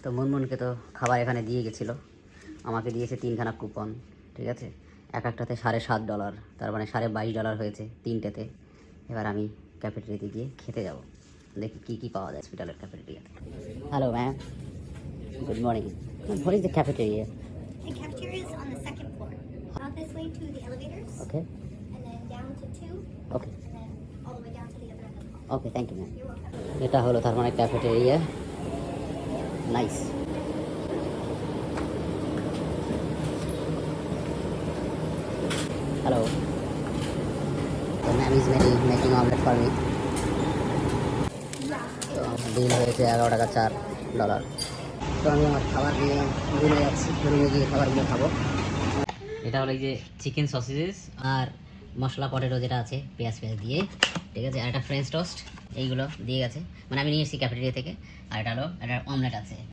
তো মুনমুনকে তো খাবার এখানে দিয়ে গেছিলো, আমাকে দিয়েছে 3খানা কুপন, ঠিক আছে। এক একটাতে $7.5, তার মানে $22.5 হয়েছে তিনটেতে। এবার আমি ক্যাফেটেরিয়াতে গিয়ে খেতে যাব, দেখি কী কী পাওয়া যায় হসপিটালের ক্যাফেটেরিয়াতে। Hello ma'am, good morning. What is the cafeteria? The cafeteria is on the second floor. Out this way to the elevators, okay and then down to 2, okay and then all the way down to the other end of the hall. Okay, thank you ma'am. You're welcome. এটা হলো তার মানে cafeteria. Nice. Hello, তো ma'am is making omelette for me. তো bill হয়েছে $11.04। তো আমি আমার খাবার নিয়ে রুমে যাচ্ছি, রুমে গিয়ে খাবারগুলো খাবো। এটা হলো এই যে চিকেন সসেজেস আর মশলা পটেটো যেটা আছে পেঁয়াজ দিয়ে, ঠিক আছে। আর একটা ফ্রেঞ্চ টোস্ট, এইগুলো দিয়ে গেছে, মানে আমি নিয়ে এসেছি ক্যাফেটেরিয়া থেকে। আর এটা হলো একটা অমলেট আছে।